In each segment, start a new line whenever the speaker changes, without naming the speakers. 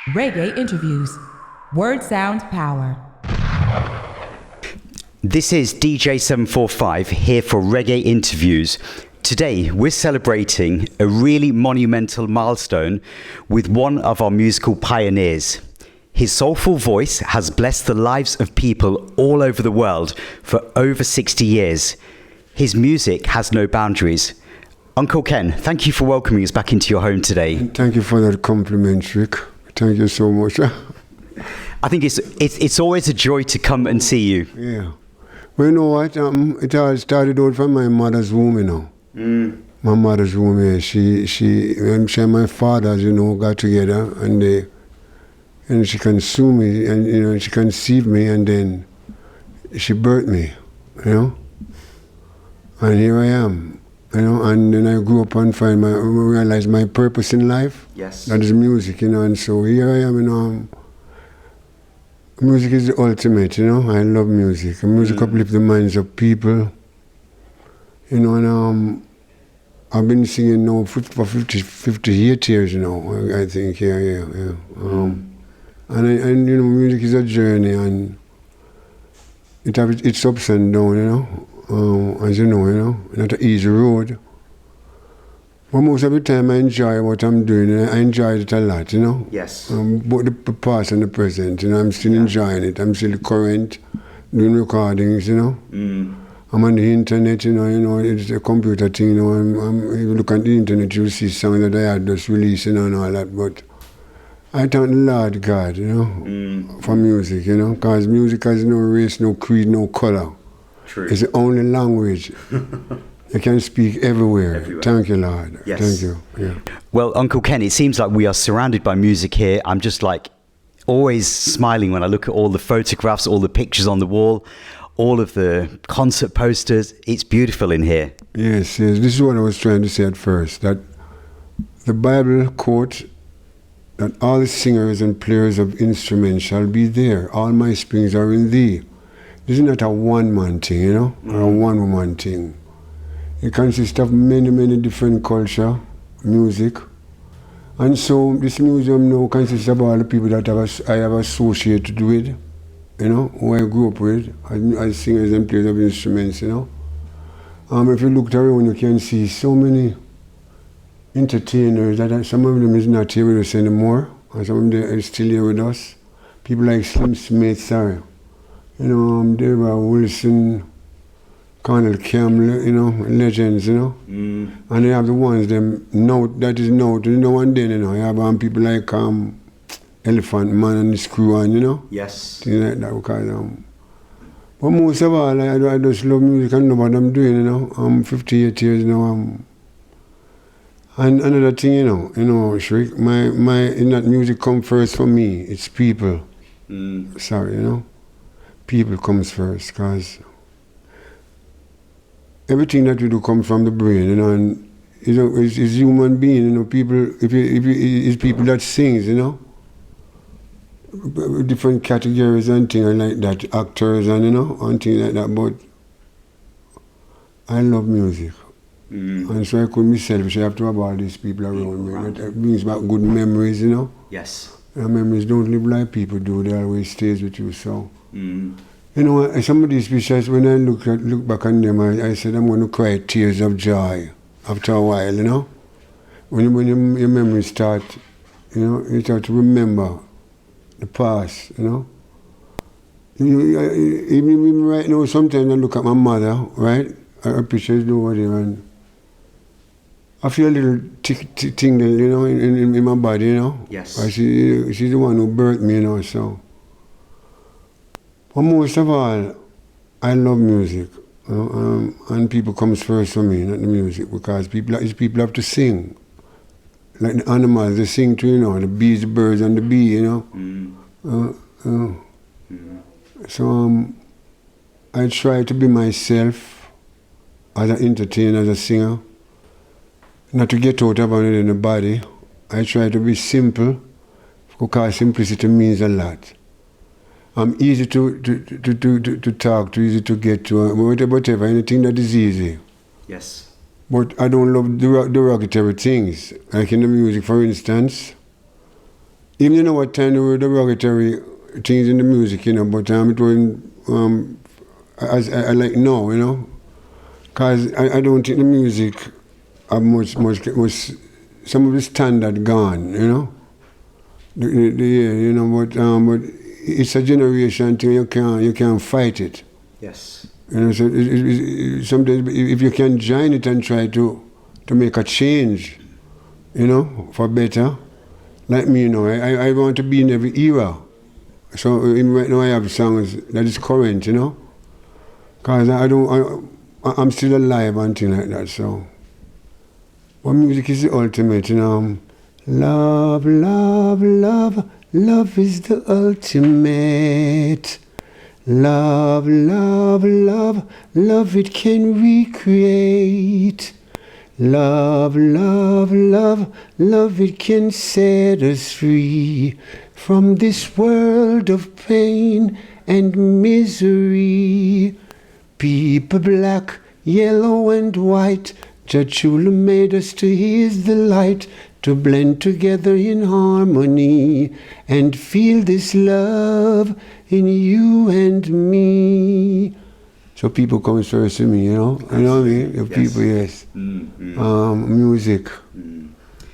Reggae interviews. Word sound power.
This is DJ745 here for Reggae interviews. Today we're celebrating a really monumental milestone with one of our musical pioneers. His soulful voice has blessed the lives of people all over the world for over 60 years. His music has no boundaries. Uncle Ken, thank you for welcoming us back into your home today.
Thank you for that compliment, Rick. Thank you so much.
I think it's always a joy to come and see you.
Yeah. Well, you know what? It all started out from my mother's womb, you know. My mother's womb, yeah. She and my fathers, you know, got together and she consumed me and, you know, she conceived me and then she birthed me, you know. And here I am. You know, and then I grew up and realized my purpose in life.
Yes.
That is music, you know, and so here I am, you know. Music is the ultimate, you know. I love music. Music uplifts the minds of people. You know, and I've been singing now for 58 years, you know, I think, yeah. And you know, music is a journey and it has its ups and downs, you know. As you know, not an easy road. But most of the time I enjoy what I'm doing, and I enjoy it a lot, you know.
Yes.
Both the past and the present, you know, I'm still enjoying it. I'm still current, doing recordings, you know. I'm on the internet, you know, it's a computer thing, you know. If you look at the internet, you'll see songs that I had just releasing and all that, but I thank the Lord God, you know, for music, you know, because music has no race, no creed, no color.
True.
It's the only language you can speak everywhere. Thank you, Lord.
Yes.
Thank you. Yeah.
Well, Uncle Ken, it seems like we are surrounded by music here. I'm just like always smiling when I look at all the photographs, all the pictures on the wall, all of the concert posters. It's beautiful in here.
Yes. This is what I was trying to say at first, that the Bible quote that all the singers and players of instruments shall be there. All my springs are in thee. This is not a one-man thing, you know, or a one-woman thing. It consists of many different culture, music. And so this museum now consists of all the people that I have associated with, you know, who I grew up with, as singers and players of instruments, you know. If you looked around, you can see so many entertainers that some of them is not here with us anymore, and some of them are still here with us. People like Slim Smith, you know, Deborah Wilson, Colonel Campbell, you know, legends, you know. And you have the ones, them note, that is note, you know, and then, you know, you have people like Elephant Man and his crew, and, you know.
Yes.
Things like that, because, but most of all, I just love music and know what I'm doing, you know. I'm 58 years now. And another thing, you know, Shrik, in that music come first for me, it's people. Sorry, you know. People comes first, because everything that we do comes from the brain, you know, and you know, it's human being, you know, people, if it's people that sings, you know, different categories and things like that, actors and, you know, and things like that, but I love music. And so I couldn't be selfish, I have to have all these people around me. It brings back good memories, you know.
Yes.
And memories don't live like people do, they always stays with you, so. You know, some of these pictures, when I look back on them, I said I'm going to cry tears of joy after a while, you know. When your memories start, you know, you start to remember the past, you know. Even right now, sometimes I look at my mother, right, her pictures over there, and I feel a little tingle, you know, in my body, you know.
Yes.
She's the one who birthed me, you know, so. But most of all, I love music, you know, and people comes first for me, not the music, because people have to sing. Like the animals, they sing too, you know, the bees, the birds, and the bee, you know. So I try to be myself as an entertainer, as a singer, not to get out of it in the body. I try to be simple, because simplicity means a lot. I'm easy to talk to, easy to get to, whatever, anything that is easy.
Yes.
But I don't love derogatory things. Like in the music, for instance, even you know what time there were derogatory things in the music, you know, but it wasn't as I like now, you know, because I don't think the music have much some of the standard gone, you know. You know, but it's a generation thing. You can't fight it.
Yes.
You know, so sometimes if you can join it and try to make a change, you know, for better. Like me, you know, I want to be in every era. So right now I have songs that is current, you know, because I'm still alive and things like that. So, but music is the ultimate, you know. Love, love, love, love is the ultimate. Love, love, love, love it can recreate. Love, love, love, love it can set us free from this world of pain and misery. People black, yellow and white, Jachula made us to his delight, to blend together in harmony and feel this love in you and me. So people come first to me, you know. Absolutely. You know what I mean? Yes. People, yes. Music.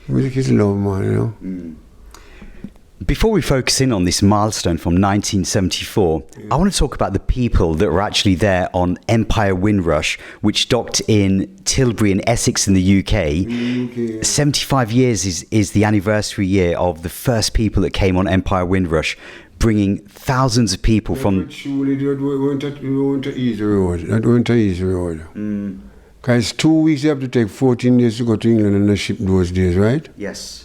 Music is love, man, you know.
Before we focus in on this milestone from 1974, I want to talk about the people that were actually there on Empire Windrush, which docked in Tilbury in Essex in the UK. 75 years is the anniversary year of the first people that came on Empire Windrush, bringing thousands of people from...
Truly, that weren't an easy road. That weren't an easy road. Because 2 weeks you have to take 14 days to go to England on a ship those days, right?
Yes.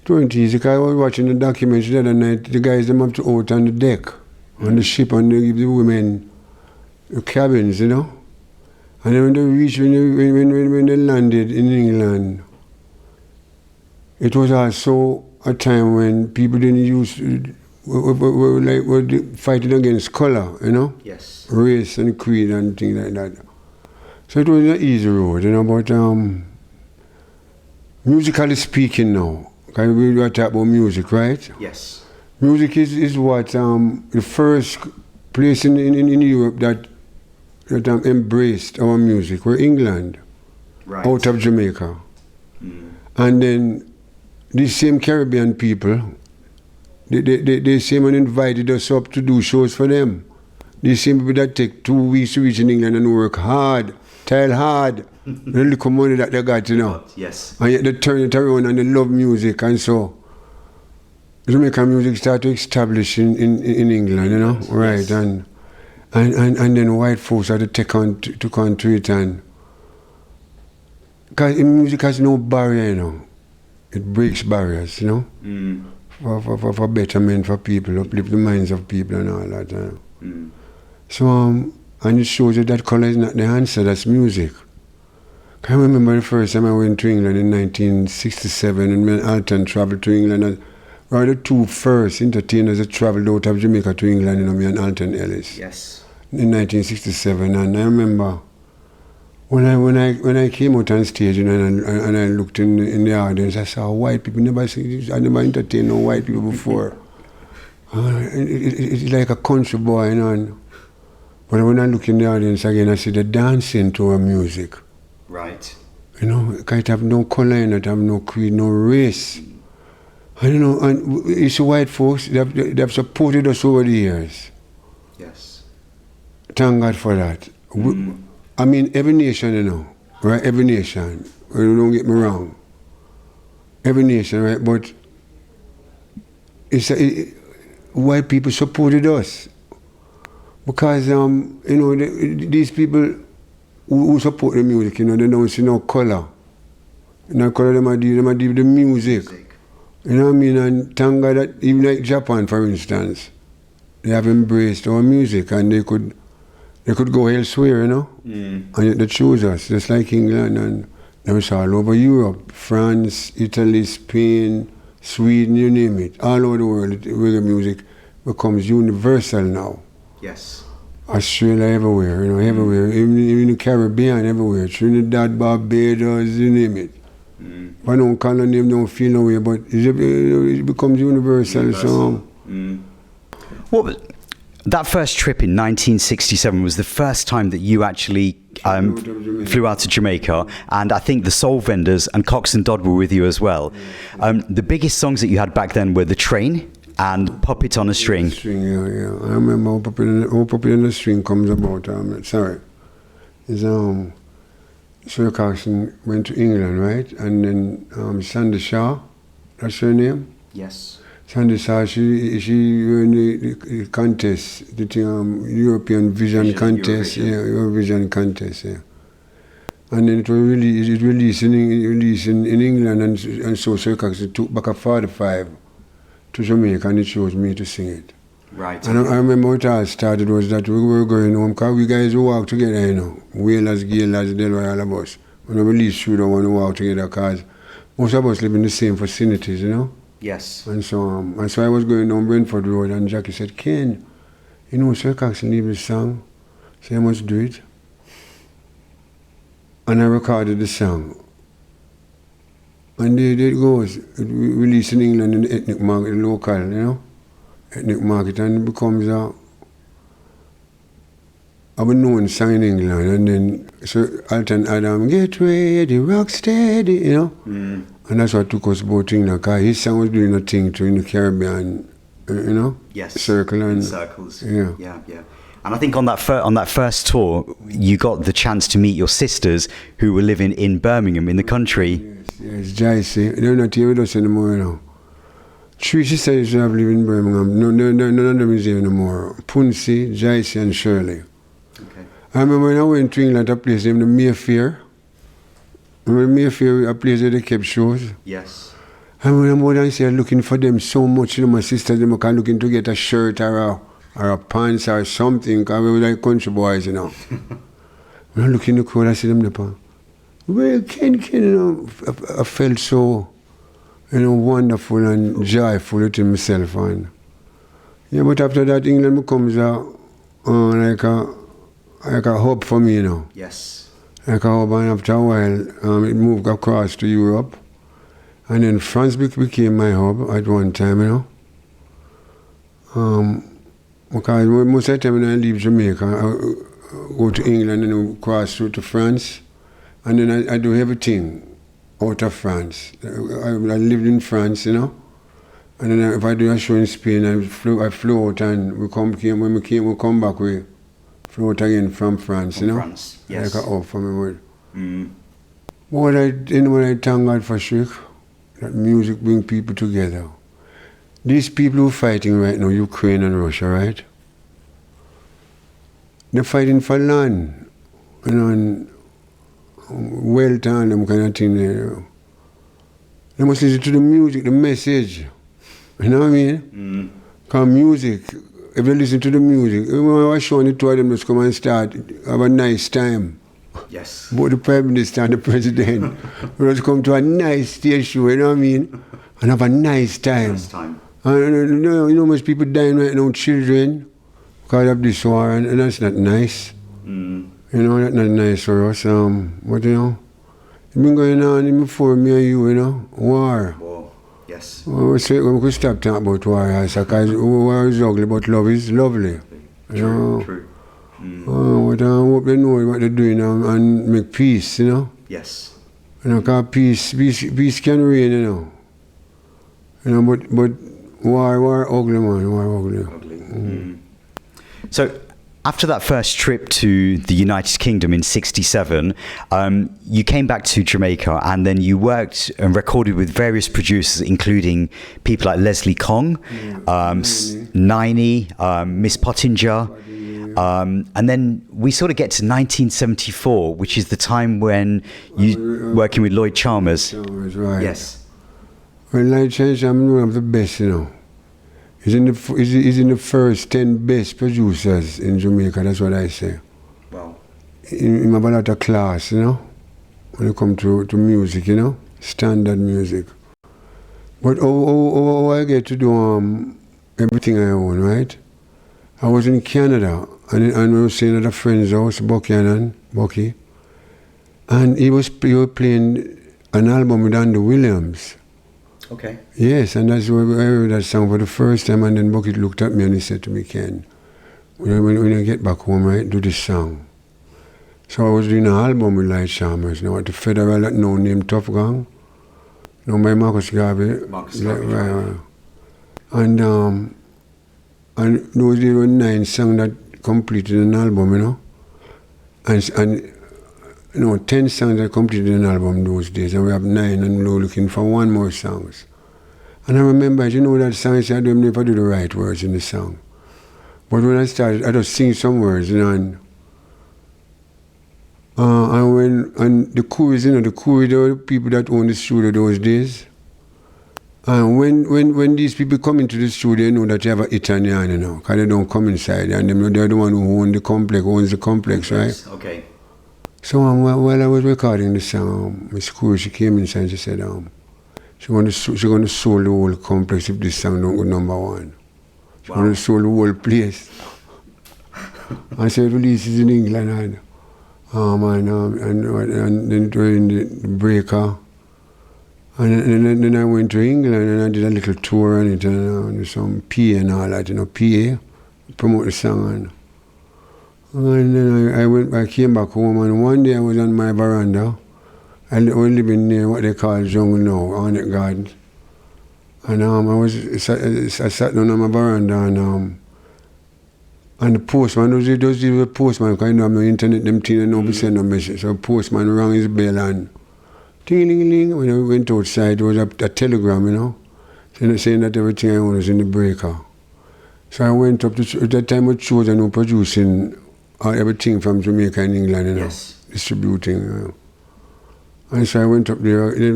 It wasn't easy, because I was watching the documentary the other night. The guys, them have to out on the deck, on the ship, and they give the women the cabins, you know? And then when they reached, when they landed in England, it was also a time when people didn't use... were fighting against color, you know?
Yes.
Race and creed and things like that. So it was an easy road, you know, but musically speaking now, because we were talking about music, right?
Yes.
Music is what the first place in Europe that embraced our music were England,
right,
out of Jamaica. And then these same Caribbean people, they came and invited us up to do shows for them. These same people that take 2 weeks to reach in England and work hard, toil hard, the little money that they got, you know.
Yes.
And yet they turn it around and they love music, and so Jamaican music started to establish in England, you know, right? Yes. And then white folks had to take on to it, and because music has no barrier, you know, it breaks barriers, you know, for betterment for people, uplift the minds of people and all that. So and it shows you that color is not the answer, that's music. I remember the first time I went to England in 1967, and me and Alton traveled to England. We were the two first entertainers that traveled out of Jamaica to England, you know, me and Alton Ellis.
Yes.
In 1967, and I remember when I came out on stage, you know, and I looked in the audience, I saw white people. I never entertained no white people before. It's like a country boy, you know. But when I look in the audience again, I see the dancing to our music.
Right.
You know, it have no color in it, have no creed, no race. And you know, and it's white folks, they've supported us over the years.
Yes.
Thank God for that. I mean, every nation, you know, right? Every nation. Don't get me wrong. Every nation, right? But white people supported us. Because, you know, these people who support the music, you know, they don't see no color. No color, them do the music. You know what I mean? And thank God that even like Japan, for instance, they have embraced our music, and they could go elsewhere, you know? And yet they chose us, just like England, and they was all over Europe, France, Italy, Spain, Sweden, you name it. All over the world, reggae music becomes universal now.
Yes.
Australia, everywhere, you know, everywhere. Even in the Caribbean, everywhere. Trinidad, Barbados, you name it. If I don't call on them, don't feel no way, but it becomes universal. So.
What was, that first trip in 1967 was the first time that you actually flew out to Jamaica, and I think the Soul Vendors and Cox and Dodd were with you as well. The biggest songs that you had back then were The Train and Puppet on a String.
Yeah. I remember how Puppet on a String comes about. Sir Carson went to England, right? And then Sandy Shaw, that's her name?
Yes.
Sandy Shaw, she won the contest, the European Vision Contest, Eurovision Contest, yeah. And then it was released in England, and so Sir Carson took back a 45 to Jamaica, and it chose me to sing it.
Right.
And I remember what I started was that we were going home, because we guys walk together, you know. Whalers, Gaelers, Delaware, all of us. When we leave Shooter, want to walk together, because most of us live in the same vicinities, you know.
Yes.
And so I was going down Brentford Road, and Jackie said, Ken, you know, Sir Coxon leave his song, so you must do it. And I recorded the song. And there it goes. It released in England in the ethnic market, local, you know. Ethnic market, and it becomes a known song in England. And then Sir Alton Ellis, get ready, rock steady, you know. And that's what took us both in, because his song was doing a thing too in the Caribbean, you know.
Yes.
Circle and
circles.
Yeah.
And I think on that first tour, you got the chance to meet your sisters who were living in Birmingham, in the country.
Yes, Jaisi. They're not here with us anymore now. Three sisters have lived in Birmingham. None of them is here anymore. Punsi, Jaisi, and Shirley.
Okay.
I remember when I went to England, a place named the Mayfair. Remember Mayfair, a place where they kept shows?
Yes.
I remember I said looking for them so much, you know, my sisters, they were looking to get a shirt or a pants or something, because we were like country boys, you know. When I look in the crowd, I see them there. Well, Ken, you know, I felt so, you know, wonderful and joyful within myself. And yeah, but after that, England becomes like a hub for me, you know.
Yes.
Like a hub, and after a while, it moved across to Europe. And then France became my hub at one time, you know. Because most of the time when I leave Jamaica, I go to England and I cross through to France. And then I do everything out of France. I lived in France, you know. And then if I do a show in Spain, I flew out, and we come back, we flew out again from France, you know.
France, yes.
Like a hub for me. What I thank God for, Sheikh, that music bring people together. These people who are fighting right now, Ukraine and Russia, right? They're fighting for land, you know, and wealth and them kind of thing. They must listen to the music, the message. You know what I mean? Because music, if they listen to the music, I was showing the two of them just come and start, have a nice time.
Yes.
Both the Prime Minister and the President. We just come to a nice stage show, you know what I mean? And have a nice time. And you know much people dying right now, children, because of this war, and that's not nice. You know, that's not nice for us. But you know, it's been going on even before me and you know, war.
War, yes.
We could stop talking about war, because war is ugly, but love is lovely.
True.
But I hope they know what they're doing and make peace, you know.
Yes.
You know, because peace can reign, you know. You know, but war ugly, man, war ugly.
So, after that first trip to the United Kingdom in '67, you came back to Jamaica, and then you worked and recorded with various producers, including people like Leslie Kong, Niney, Miss Pottinger, and then we sort of get to 1974, which is the time when you working with Lloyd Charmers.
Right.
Yes.
Well, Lloyd Charles, I'm one of the best, you know. He's in the first 10 best producers in Jamaica, that's what I say.
Wow.
He have a lot of class, you know, when it comes to music, you know, standard music. But how I get to do everything I own, right? I was in Canada, and I was staying at a friend's house, Bucky, and he was playing an album with Andy Williams.
Okay.
Yes, and that's where I heard that song for the first time, and then Bucket looked at me and he said to me, Ken, when you get back home, right, do this song. So I was doing an album with Lloyd Charmers, at the Federal at No Name Tough Gang, by Marcus Garvey. And those there were 9 songs that completed an album, and 10 songs that completed an album those days, and we have 9, and we were looking for 1 more songs. And I remember, that song, I said, I don't know if I do the right words in the song. But when I started, I just sing some words, and the chorus, the chorus, there were people that owned the studio those days. And when these people come into the studio, they know that you have a hit on your hand, because they don't come inside, and they're the one who owns the complex, right?
Okay.
So while I was recording the song, Miss Corey, she came inside and she said, she's going to sold the whole complex if this song don't go number 1. She's going to sold the whole place. And so it releases in England, and then it was in the breaker. And then I went to England and I did a little tour on it, and some PA and all that, PA, promote the song. And then I came back home, and one day I was on my veranda. I was living near what they call jungle now, Hornet Gardens. And I sat down on my veranda, and the postman, those the postman, because I'm no internet, them things, and nobody send no message. So the postman rang his bell, and ting-ling-ling, when I went outside, there was a telegram, saying that everything I owned was in the breaker. So I went up to, at that time with Trojan, who producing everything from Jamaica and England,
Yes.
Distributing. And so I went up there. It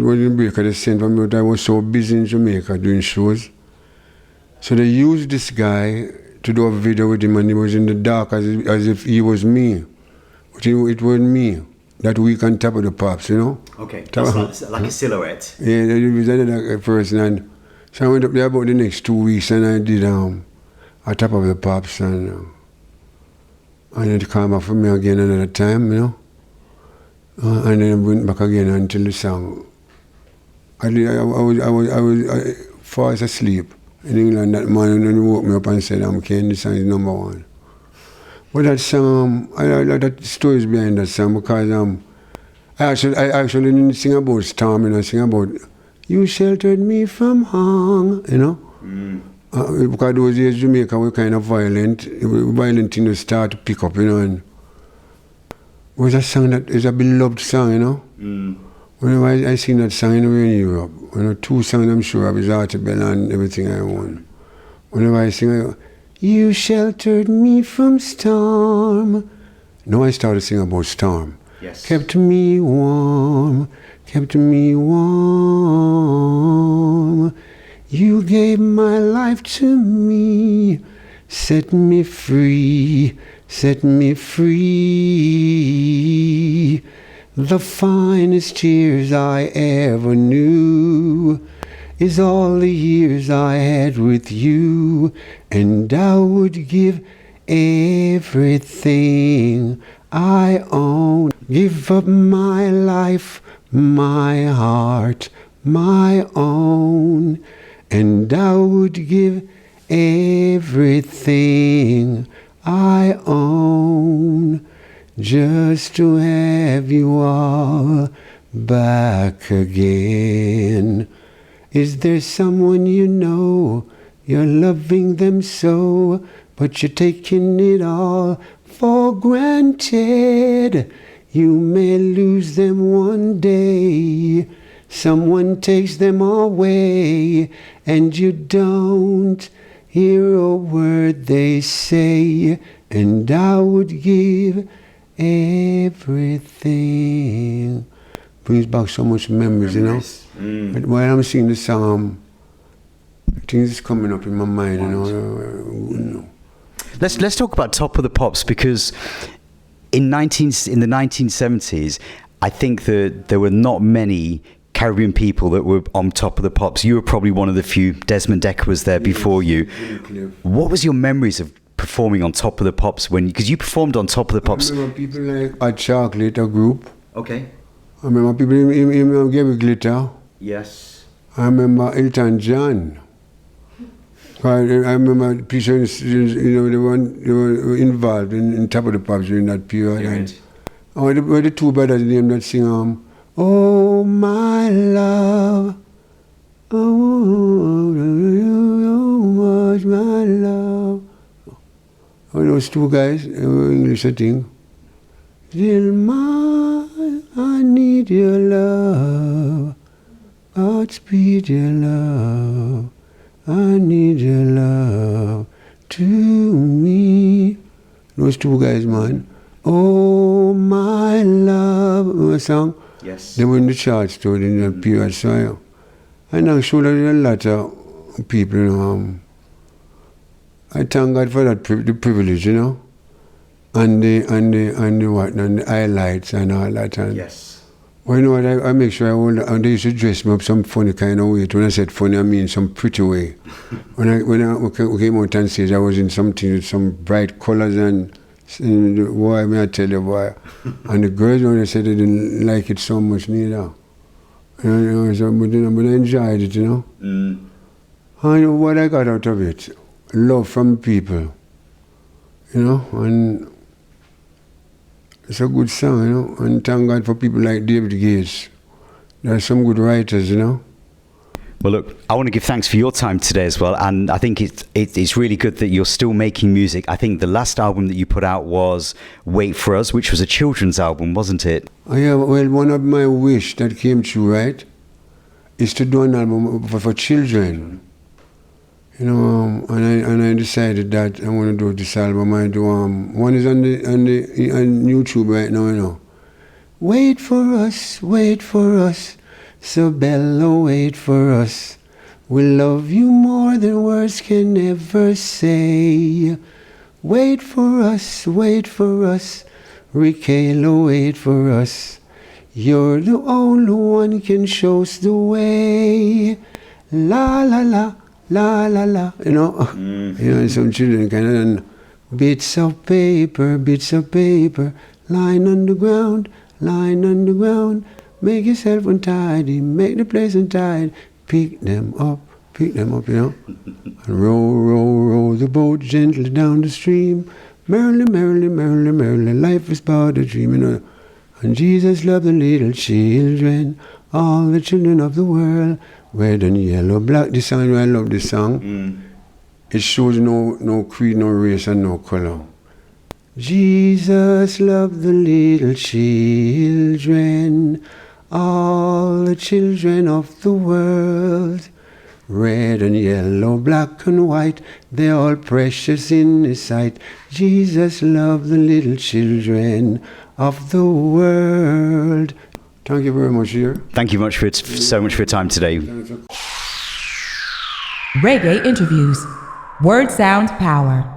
was in breaker, they sent for me, but I was so busy in Jamaica doing shows. So they used this guy to do a video with him, and he was in the dark as if he was me. But it was me. That week on Top of the Pops,
Okay, that's like a silhouette.
Yeah, it was that person. And so I went up there about the next 2 weeks, and I did a Top of the Pops, and it came back for me again another time, and then I went back again until the song. I was fast asleep in England that morning, and he woke me up and said, Ken, this song is number 1. But that song, I like that stories behind that song, because I actually didn't sing about storm, I sing about you sheltered me from harm, because those days Jamaica were kind of violent. Violent things start to pick up, and it was a song that is a beloved song, Whenever I sing that song anywhere in Europe, 2 songs I'm sure of is Artibel and Everything I Own. Whenever I sing, you sheltered me from storm. Now I started singing about storm.
Yes.
Kept me warm, kept me warm. You gave my life to me, set me free, set me free. The finest tears I ever knew is all the years I had with you, and I would give everything I own, give up my life, my heart, my own, and I would give everything I own just to have you all back again. Is there someone you're loving them so, but you're taking it all for granted? You may lose them one day, someone takes them away, and you don't hear a word they say, and I would give everything. Brings back so much memories, But while I'm singing the song, things coming up in my mind,
Let's talk about Top of the Pops, because in the 1970s, I think that there were not many Caribbean people that were on Top of the Pops. You were probably one of the few. Desmond Dekker was there before you. What was your memories of performing on Top of the Pops because you performed on Top of the Pops?
I remember people like Hot Chocolate, a group.
Okay.
I remember people him gave me glitter.
Yes.
I remember Elton John. I remember people, they were involved in Top of the Pops during that period. And the two brothers named that sing, oh my love, oh much my love. Oh, those two guys, English I think. Still I need your love, Godspeed your love. I need your love to me. Those two guys, man. Oh, my love. Remember the song?
Yes.
They were in the charts too in that period. So, and I'm sure there are a lot of people, I thank God for that the privilege, and the highlights and all that. And
Yes.
well, you know what, I make sure and they used to dress me up some funny kind of way. When I said funny, I mean some pretty way. when I came out on stage, I was in something with some bright colors and boy, may I tell you, boy. And the girls, they said they didn't like it so much neither. But I enjoyed it, And what I got out of it, love from people, and it's a good song, and thank God for people like David Gates. There are some good writers, Well,
look, I want to give thanks for your time today as well, and I think it's really good that you're still making music. I think the last album that you put out was Wait For Us, which was a children's album, wasn't it?
Oh, yeah, well, one of my wish that came true, right, is to do an album for children. And I decided that I want to do this album. I do one is on YouTube right now, Wait for us, so Bella, wait for us. We love you more than words can ever say. Wait for us, Rikayla, wait for us. You're the only one can show us the way. La la la. La la la, some children kind of, and bits of paper, lying on the ground, make yourself untidy, make the place untidy, pick them up, and row the boat gently down the stream, merrily, life is but a dream, and Jesus loved the little children, all the children of the world, red and yellow, black. This song, I love this song. It shows no creed, no race, and no color. Jesus loved the little children, all the children of the world. Red and yellow, black and white, they're all precious in His sight. Jesus loved the little children of the world. Thank you very much, dear.
Thank you so much for your time today.
Reggae interviews. Word sound power.